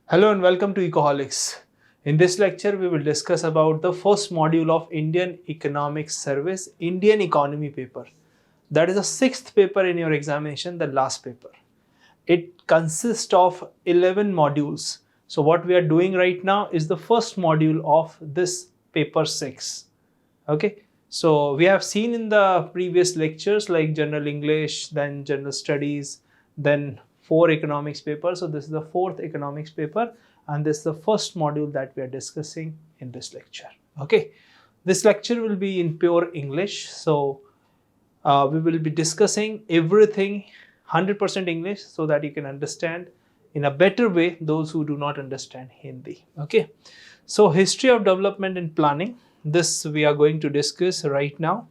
Hello and welcome to Ecoholics. In this lecture, we will discuss about the first module of Indian Economics Service, Indian Economy paper. That is the sixth paper in your examination, the last paper. It consists of 11 modules. So what we are doing right now is the first module of this paper 6. Okay. So we have seen in the previous lectures like general English, then general studies, then 4 economics papers. So this is the 4th economics paper and this is the first module that we are discussing in this lecture. Okay. This lecture will be in pure English. So we will be discussing everything 100% English so that you can understand in a better way those who do not understand Hindi. Okay. So history of development and planning. This we are going to discuss right now.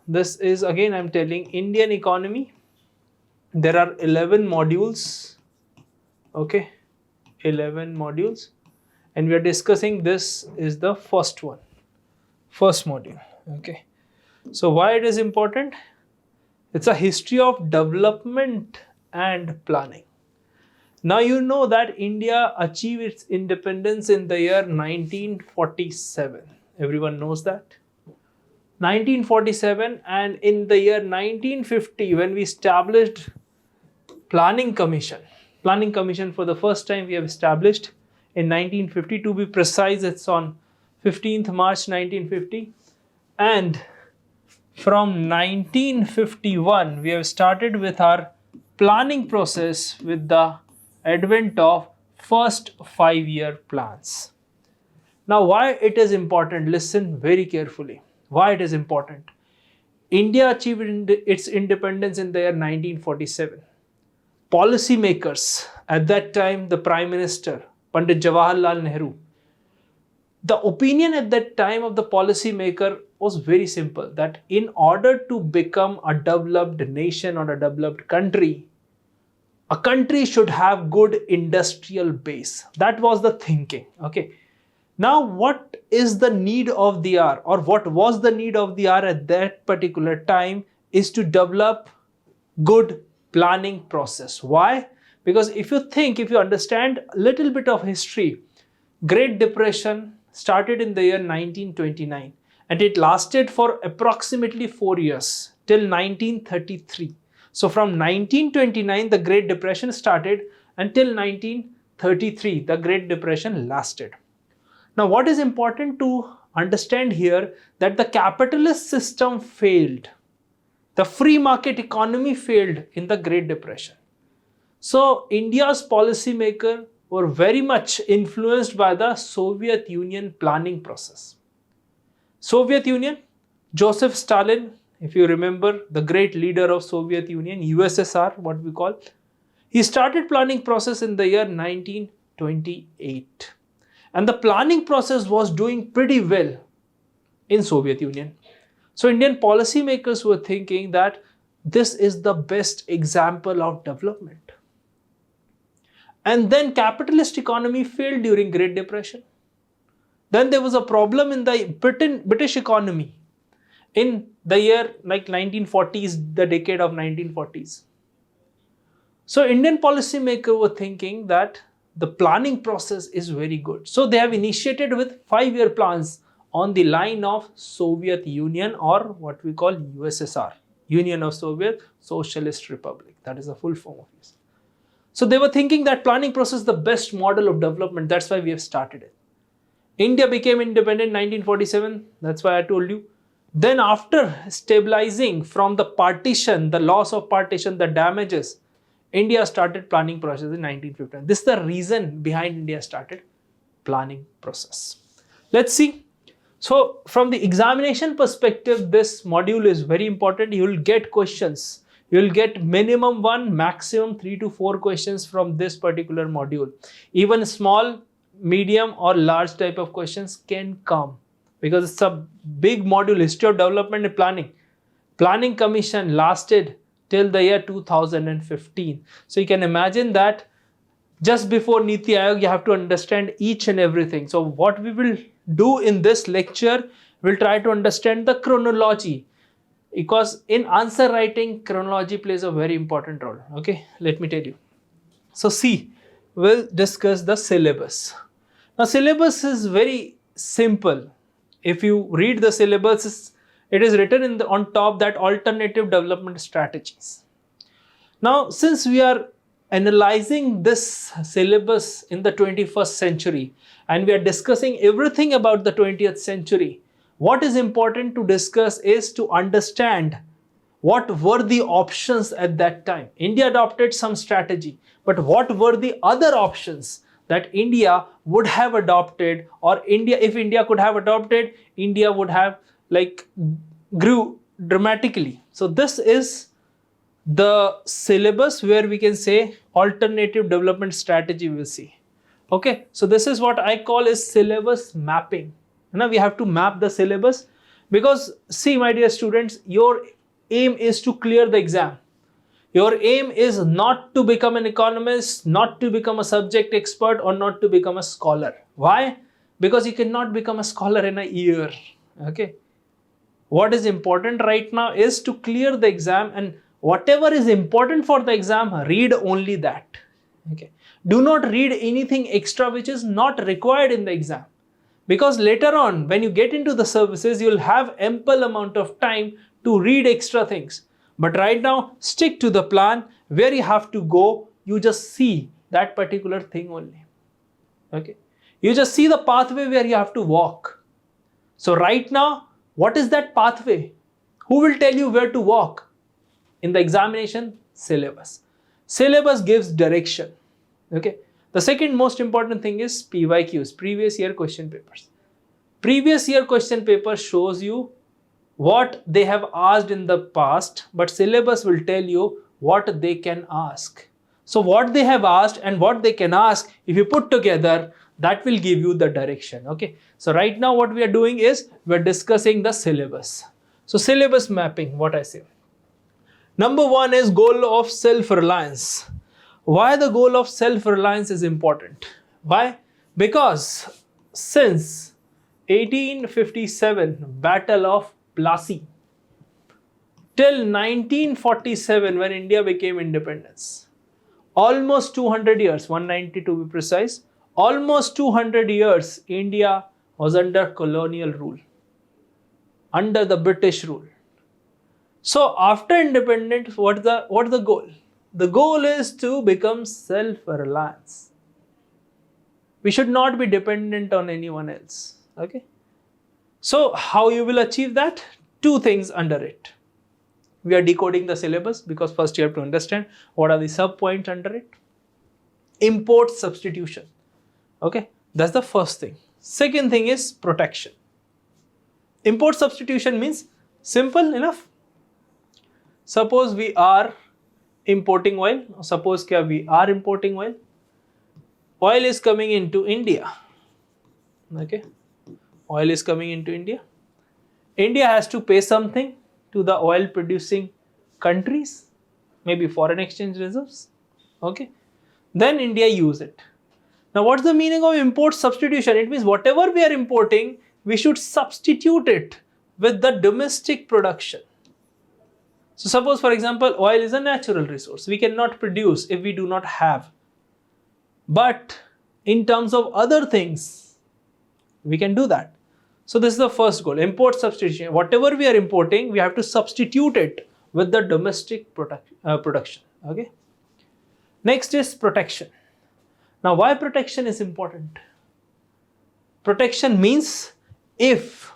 This is again I am telling Indian economy. There are 11 modules. Okay. 11 modules. And we are discussing this is the first one. First module. Okay. So why it is important? It's a history of development and planning. Now you know that India achieved its independence in the year 1947. Everyone knows that. 1947, and in the year 1950 when we established Planning Commission. Planning Commission for the first time we have established in 1950, to be precise it's on 15th March 1950, and from 1951 we have started with our planning process with the advent of first 5-year plans. Now why it is important? Listen very carefully. Why it is important? India achieved its independence in the year 1947. Policy makers at that time, the Prime Minister Pandit Jawahar Lal Nehru, the opinion at that time of the policy maker was very simple, that in order to become a developed nation or a developed country, a country should have good industrial base. That was the thinking. Okay. Now what is the need of the hour, or what was the need of the hour at that particular time, is to develop good planning process. Why? Because if you understand a little bit of history, Great Depression started in the year 1929 and it lasted for approximately 4 years till 1933. So from 1929 the Great Depression started until 1933 the Great Depression lasted. Now what is important to understand here, that the capitalist system failed. The free market economy failed in the Great Depression. So India's policymakers were very much influenced by the Soviet Union planning process. Soviet Union, Joseph Stalin, if you remember, the great leader of Soviet Union, USSR, what we call, he started planning process in the year 1928. And the planning process was doing pretty well in Soviet Union. So Indian policymakers were thinking that this is the best example of development. And then capitalist economy failed during Great Depression. Then there was a problem in the British economy in the year like 1940s, the decade of 1940s. So Indian policymakers were thinking that the planning process is very good. So they have initiated with 5-year plans on the line of Soviet Union, or what we call USSR, Union of Soviet Socialist Republic. That is the full form of this. So they were thinking that planning process is the best model of development. That's why we have started it. India became independent in 1947. That's why I told you. Then after stabilizing from the partition, the loss of partition, the damages, India started planning process in 1950. This is the reason behind India started planning process. Let's see. So from the examination perspective, this module is very important. You will get questions. You will get minimum 1, maximum 3 to 4 questions from this particular module. Even small, medium or large type of questions can come because it's a big module, history of development and planning. Planning Commission lasted till the year 2015. So you can imagine that just before Niti Aayog, you have to understand each and everything. So what we will do in this lecture, we'll try to understand the chronology, because in answer writing, chronology plays a very important role. Okay, let me tell you. So see, we'll discuss the syllabus. Now syllabus is very simple. If you read the syllabus, it is written on top that alternative development strategies. Now since we are analyzing this syllabus in the 21st century and we are discussing everything about the 20th century, what is important to discuss is to understand what were the options at that time. India adopted some strategy, but what were the other options that India would have adopted, or if India could have adopted, India would have grew dramatically. So this is the syllabus where we can say alternative development strategy we will see. Okay, so this is what I call is syllabus mapping. Now we have to map the syllabus because see my dear students, your aim is to clear the exam. Your aim is not to become an economist, not to become a subject expert, or not to become a scholar. Why? Because you cannot become a scholar in a year. Okay. What is important right now is to clear the exam, and whatever is important for the exam, read only that. Okay. Do not read anything extra which is not required in the exam. Because later on, when you get into the services, you'll have ample amount of time to read extra things. But right now, stick to the plan. Where you have to go, you just see that particular thing only. Okay. You just see the pathway where you have to walk. So right now, what is that pathway? Who will tell you where to walk? In the examination, syllabus. Syllabus gives direction. Okay. The second most important thing is PYQs, previous year question papers. Previous year question paper shows you what they have asked in the past, but syllabus will tell you what they can ask. So what they have asked and what they can ask, if you put together, that will give you the direction. Okay. So right now what we are doing is we are discussing the syllabus. So syllabus mapping, what I say. Number one is goal of self-reliance. Why the goal of self-reliance is important? Why? Because since 1857, Battle of Plassey, till 1947 when India became independence, almost 200 years, 190 to be precise, almost 200 years India was under colonial rule, under the British rule. So after independence, what the goal? The goal is to become self-reliance. We should not be dependent on anyone else. Okay. So how you will achieve that? Two things under it. We are decoding the syllabus because first you have to understand what are the sub points under it. Import substitution. Okay. That's the first thing. Second thing is protection. Import substitution means simple enough. Suppose we are importing oil. Suppose we are importing oil. Oil is coming into India. Okay. Oil is coming into India. India has to pay something to the oil producing countries, maybe foreign exchange reserves. Okay. Then India use it. Now what's the meaning of import substitution? It means whatever we are importing, we should substitute it with the domestic production. So suppose for example, oil is a natural resource. We cannot produce if we do not have. But in terms of other things, we can do that. So this is the first goal, import substitution. Whatever we are importing, we have to substitute it with the domestic production. Okay. Next is protection. Now why protection is important? Protection means if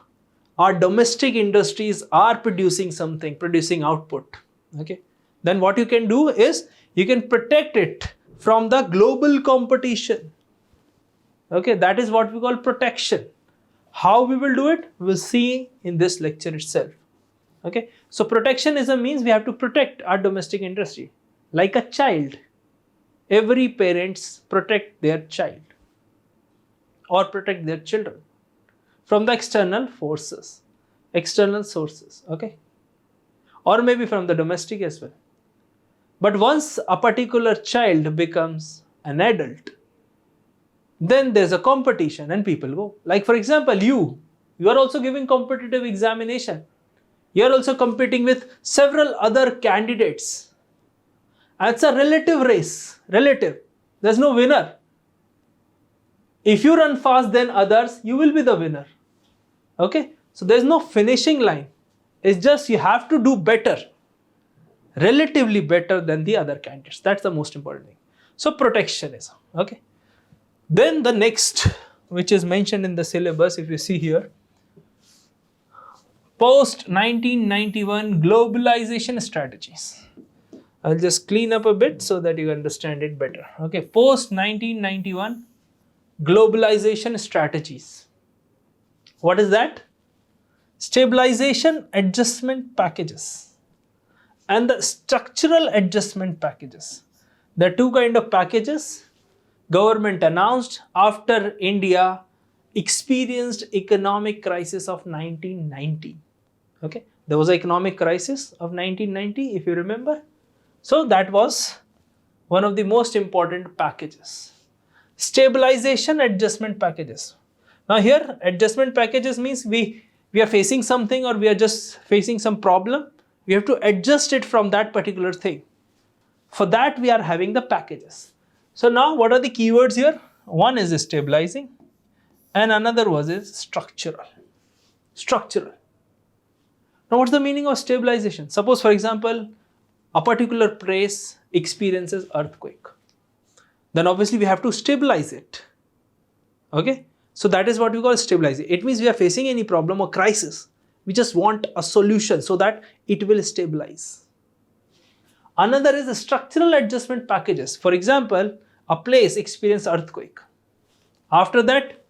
our domestic industries are producing something, producing output, okay, then what you can do is you can protect it from the global competition. Okay, that is what we call protection. How we will do it, we'll see in this lecture itself. Okay, so protectionism means we have to protect our domestic industry like a child. Every parents protect their child or protect their children from the external forces, external sources, okay, or maybe from the domestic as well. But once a particular child becomes an adult, then there's a competition and people go. Like for example, you are also giving competitive examination. You are also competing with several other candidates. And it's a relative race, relative. There's no winner. If you run fast than others, you will be the winner. Okay? So there's no finishing line. It's just you have to do better, relatively better than the other candidates. That's the most important thing. So protectionism. Okay? Then the next, which is mentioned in the syllabus, if you see here, post 1991 globalization strategies. I'll just clean up a bit so that you understand it better. Okay, post 1991 globalization strategies. What is that? Stabilization adjustment packages and the structural adjustment packages. There are two kinds of packages government announced after India experienced economic crisis of 1990. Okay, there was an economic crisis of 1990, if you remember. So that was one of the most important packages. Stabilization adjustment packages. Now here adjustment packages means we are facing something or we are just facing some problem. We have to adjust it from that particular thing. For that we are having the packages. So now what are the keywords here? One is stabilizing and another was is structural. Structural. Now what's the meaning of stabilization? Suppose for example, a particular place experiences earthquake. Then obviously we have to stabilize it. Okay? So that is what we call stabilizing. It means we are facing any problem or crisis. We just want a solution so that it will stabilize. Another is the structural adjustment packages. For example, a place experiences earthquake. After that,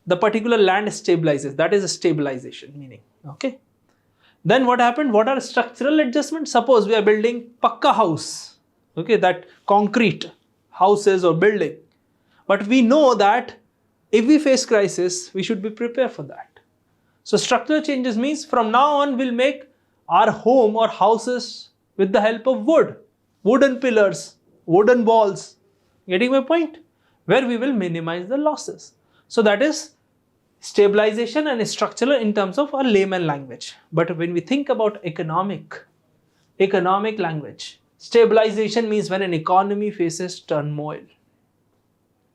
the particular land stabilizes. That is a stabilization meaning. Okay? Then what happened? What are structural adjustments? Suppose we are building pakka house. Okay, that concrete houses or building. But we know that if we face crisis, we should be prepared for that. So structural changes means from now on we'll make our home or houses with the help of wood. Wooden pillars, wooden walls. Getting my point? Where we will minimize the losses. So that is stabilization and structural in terms of a layman language. But when we think about economic language, stabilization means when an economy faces turmoil.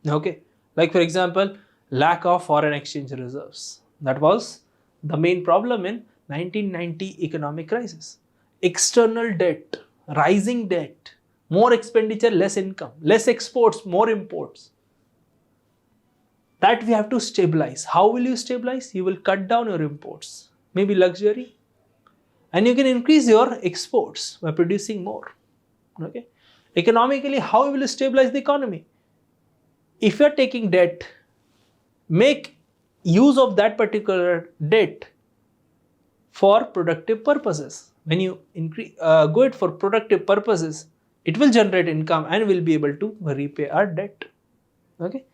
Okay, like for example, lack of foreign exchange reserves. That was the main problem in 1990 economic crisis. External debt, rising debt, more expenditure, less income, less exports, more imports. That we have to stabilize. How will you stabilize? You will cut down your imports, maybe luxury, and you can increase your exports by producing more. Okay. Economically, how will you stabilize the economy? If you are taking debt, make use of that particular debt for productive purposes. When you go it for productive purposes, it will generate income and will be able to repay our debt. Okay.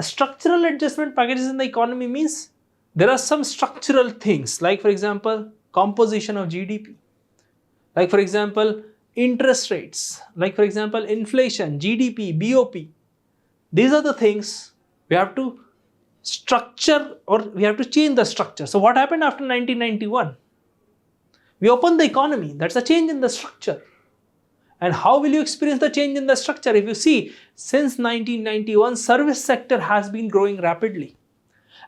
A structural adjustment packages in the economy means there are some structural things, like for example, composition of GDP, like for example, interest rates, like for example, inflation, GDP, BOP. These are the things we have to structure or we have to change the structure. So what happened after 1991? We opened the economy. That's a change in the structure. And how will you experience the change in the structure? If you see, since 1991, service sector has been growing rapidly.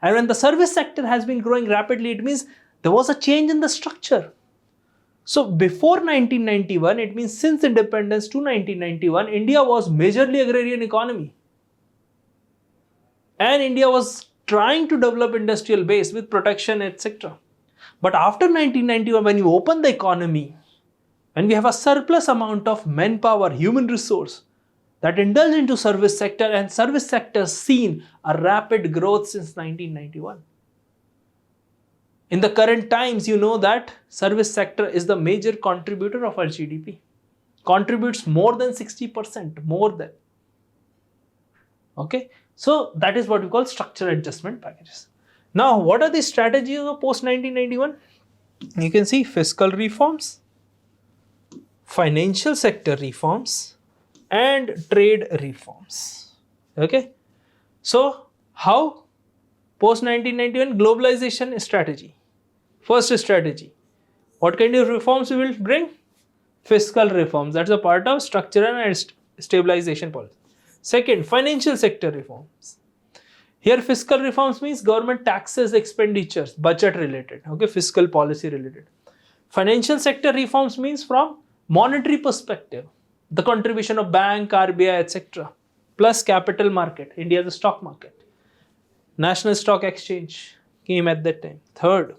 And when the service sector has been growing rapidly, it means there was a change in the structure. So before 1991, it means since independence to 1991, India was majorly agrarian economy. And India was trying to develop industrial base with protection, etc. But after 1991, when you open the economy, when we have a surplus amount of manpower, human resource that indulge into service sector, and service sector seen a rapid growth since 1991. In the current times, you know that service sector is the major contributor of our GDP. Contributes more than 60%, more than. Okay, so that is what we call structural adjustment packages. Now, what are the strategies of post 1991? You can see fiscal reforms, financial sector reforms, and trade reforms. Okay, so how post 1991 globalization strategy? First strategy, what kind of reforms we will bring? Fiscal reforms. That's a part of structural and stabilization policy. Second, financial sector reforms. Here fiscal reforms means government taxes, expenditures, budget related, okay, fiscal policy related. Financial sector reforms means from monetary perspective, the contribution of bank, RBI, etc. Plus capital market, India is a stock market. National Stock Exchange came at that time. Third,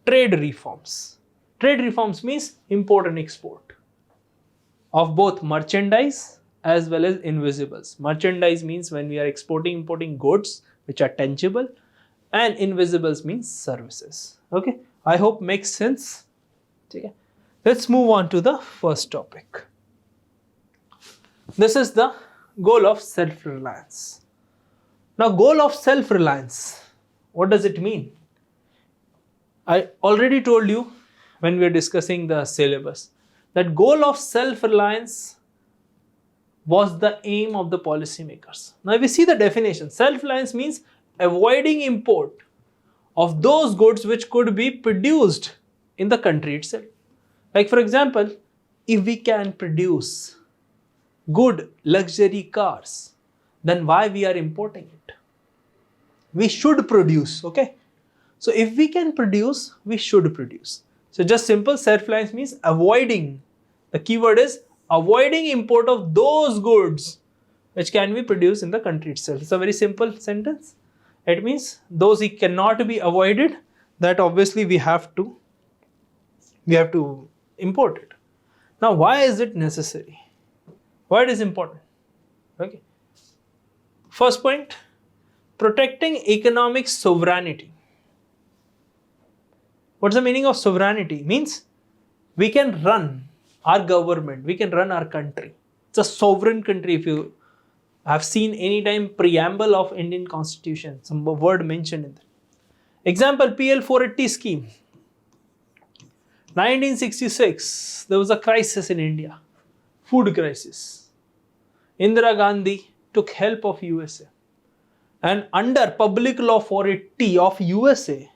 trade reforms. Trade reforms means import and export of both merchandise as well as invisibles. Merchandise means when we are importing goods which are tangible, and invisibles means services. Okay, I hope makes sense. Okay. Let's move on to the first topic. This is the goal of self-reliance. Now, goal of self-reliance, what does it mean? I already told you when we were discussing the syllabus that goal of self-reliance was the aim of the policymakers. Now, if we see the definition, self-reliance means avoiding import of those goods which could be produced in the country itself. Like for example, if we can produce good luxury cars, then why we are importing it? We should produce, okay? So if we can produce, we should produce. So just simple self-reliance means avoiding. The keyword is avoiding import of those goods which can be produced in the country itself. It's a very simple sentence. It means those cannot be avoided, that obviously we have to import it. Now, why is it necessary? Why it is important? Okay. First point, protecting economic sovereignty. What's the meaning of sovereignty? Means we can run our government, we can run our country. It's a sovereign country. If you have seen any time preamble of Indian Constitution, some word mentioned in that. Example, PL 480 scheme. 1966, there was a crisis in India, food crisis. Indira Gandhi took help of USA, and under Public Law 480 of USA,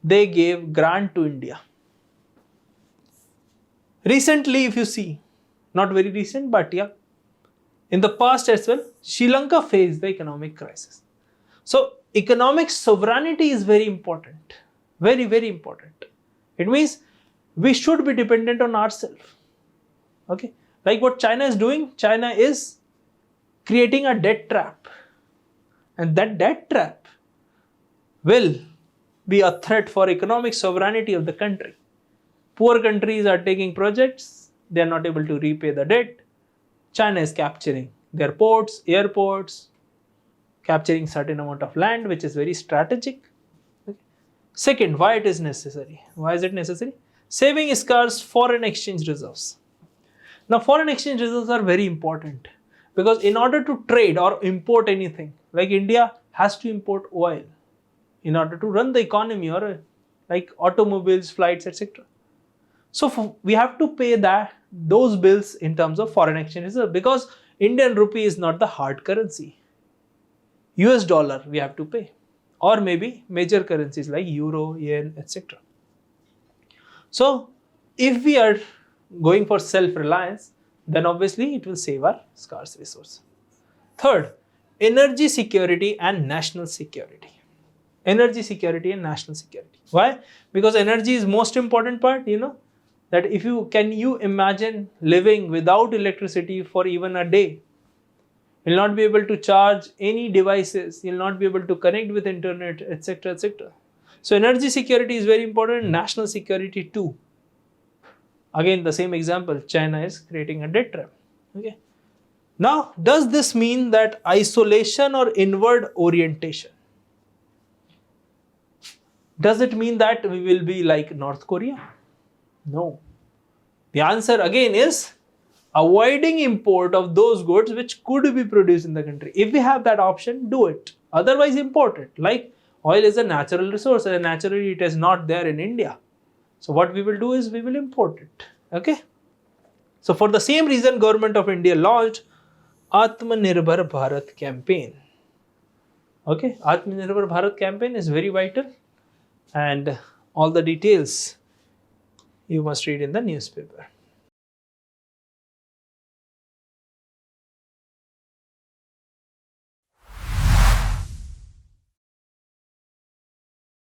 they gave grant to India. Recently, if you see, not very recent, but yeah, in the past as well, Sri Lanka faced the economic crisis. So, economic sovereignty is very important, very, very important. It means we should be dependent on ourselves. Okay, like what China is doing, China is creating a debt trap, and that debt trap will be a threat for economic sovereignty of the country. Poor countries are taking projects, they are not able to repay the debt. China is capturing their ports, airports, capturing certain amount of land, which is very strategic. Okay. Second, why it is necessary? Why is it necessary? Saving scarce foreign exchange reserves. Now, foreign exchange reserves are very important because in order to trade or import anything, like India has to import oil in order to run the economy, or like automobiles, flights, etc. So we have to pay those bills in terms of foreign exchange reserve, because Indian rupee is not the hard currency. US dollar we have to pay, or maybe major currencies like euro, yen, etc. So if we are going for self-reliance, then obviously it will save our scarce resource. Third, energy security and national security. Energy security and national security. Why? Because energy is most important part, that if can you imagine living without electricity for even a day? You'll not be able to charge any devices, you'll not be able to connect with internet, etc., etc. So energy security is very important, national security too. Again, the same example, China is creating a debt trap. Okay. Now, does this mean that isolation or inward orientation? Does it mean that we will be like North Korea? No. The answer again is avoiding import of those goods which could be produced in the country. If we have that option, do it. Otherwise, import it. Like oil is a natural resource and naturally it is not there in India. So what we will do is we will import it. Okay. So for the same reason, Government of India launched Atmanirbhar Bharat campaign. Okay. Atmanirbhar Bharat campaign is very vital, and all the details you must read in the newspaper.